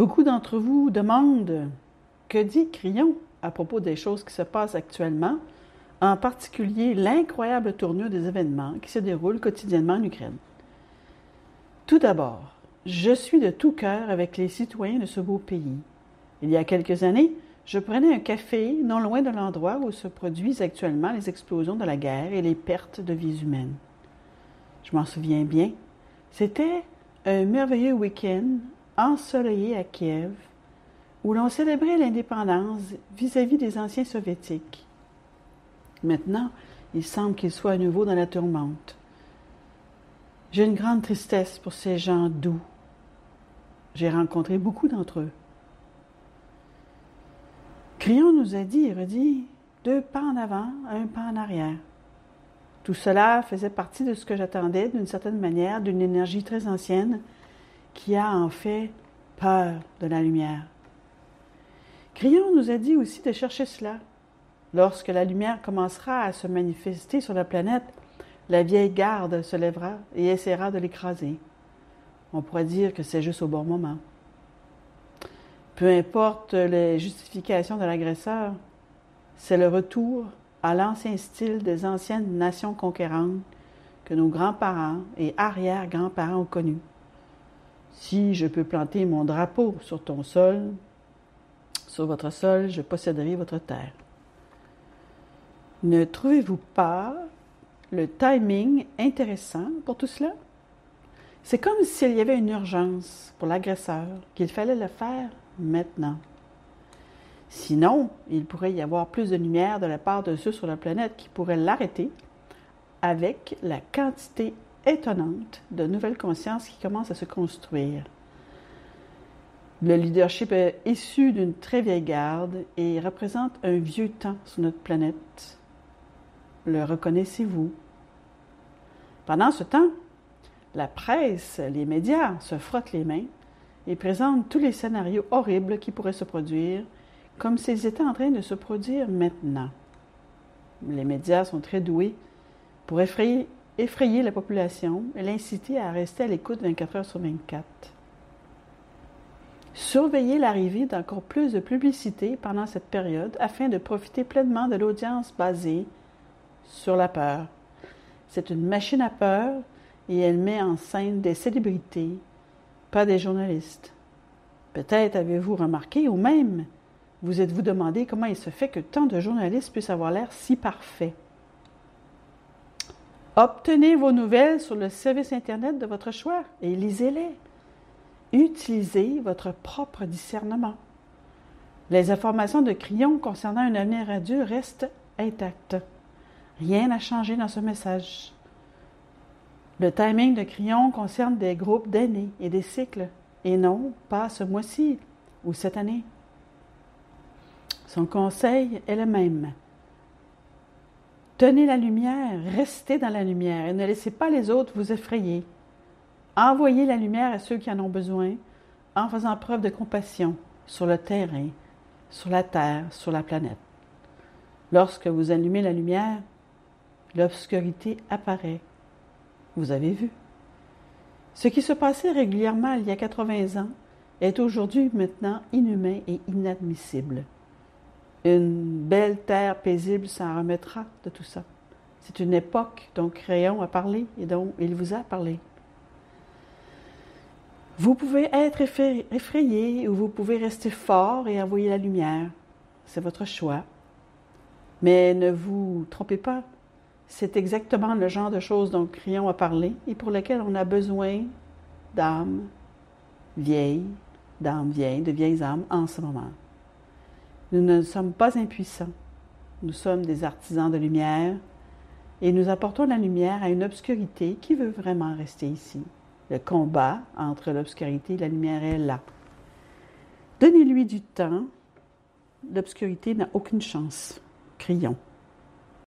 Beaucoup d'entre vous demandent que dit Crayon à propos des choses qui se passent actuellement, en particulier l'incroyable tournure des événements qui se déroulent quotidiennement en Ukraine. Tout d'abord, je suis de tout cœur avec les citoyens de ce beau pays. Il y a quelques années, je prenais un café non loin de l'endroit où se produisent actuellement les explosions de la guerre et les pertes de vies humaines. Je m'en souviens bien. C'était un merveilleux week-end ensoleillé à Kiev, où l'on célébrait l'indépendance vis-à-vis des anciens soviétiques. Maintenant, il semble qu'ils soient à nouveau dans la tourmente. J'ai une grande tristesse pour ces gens doux. J'ai rencontré beaucoup d'entre eux. Crayon nous a dit et redit 2 pas en avant, 1 pas en arrière. Tout cela faisait partie de ce que j'attendais d'une certaine manière, d'une énergie très ancienne qui a en fait peur de la lumière. Crayon nous a dit aussi de chercher cela. Lorsque la lumière commencera à se manifester sur la planète, la vieille garde se lèvera et essaiera de l'écraser. On pourrait dire que c'est juste au bon moment. Peu importe les justifications de l'agresseur, c'est le retour à l'ancien style des anciennes nations conquérantes que nos grands-parents et arrière-grands-parents ont connu. Si je peux planter mon drapeau sur ton sol, sur votre sol, je posséderai votre terre. Ne trouvez-vous pas le timing intéressant pour tout cela? C'est comme s'il y avait une urgence pour l'agresseur, qu'il fallait le faire maintenant. Sinon, il pourrait y avoir plus de lumière de la part de ceux sur la planète qui pourraient l'arrêter avec la quantité étonnante de nouvelles consciences qui commencent à se construire. Le leadership est issu d'une très vieille garde et représente un vieux temps sur notre planète. Le reconnaissez-vous? Pendant ce temps, la presse, les médias se frottent les mains et présentent tous les scénarios horribles qui pourraient se produire, comme s'ils étaient en train de se produire maintenant. Les médias sont très doués pour effrayer la population et l'inciter à rester à l'écoute 24 heures sur 24. Surveillez l'arrivée d'encore plus de publicité pendant cette période afin de profiter pleinement de l'audience basée sur la peur. C'est une machine à peur et elle met en scène des célébrités, pas des journalistes. Peut-être avez-vous remarqué ou même vous êtes-vous demandé comment il se fait que tant de journalistes puissent avoir l'air si parfaits. Obtenez vos nouvelles sur le service Internet de votre choix et lisez-les. Utilisez votre propre discernement. Les informations de Crayon concernant un avenir radieux restent intactes. Rien n'a changé dans ce message. Le timing de Crayon concerne des groupes d'années et des cycles, et non pas ce mois-ci ou cette année. Son conseil est le même. Tenez la lumière, restez dans la lumière et ne laissez pas les autres vous effrayer. Envoyez la lumière à ceux qui en ont besoin en faisant preuve de compassion sur le terrain, sur la terre, sur la planète. Lorsque vous allumez la lumière, l'obscurité apparaît. Vous avez vu. Ce qui se passait régulièrement il y a 80 ans est aujourd'hui maintenant inhumain et inadmissible. Une belle terre paisible s'en remettra de tout ça. C'est une époque dont Crayon a parlé et dont il vous a parlé. Vous pouvez être effrayé ou vous pouvez rester fort et envoyer la lumière. C'est votre choix. Mais ne vous trompez pas. C'est exactement le genre de choses dont Crayon a parlé et pour lesquelles on a besoin d'âmes vieilles, de vieilles âmes en ce moment. Nous ne sommes pas impuissants. Nous sommes des artisans de lumière et nous apportons la lumière à une obscurité qui veut vraiment rester ici. Le combat entre l'obscurité et la lumière est là. Donnez-lui du temps. L'obscurité n'a aucune chance. Crayon.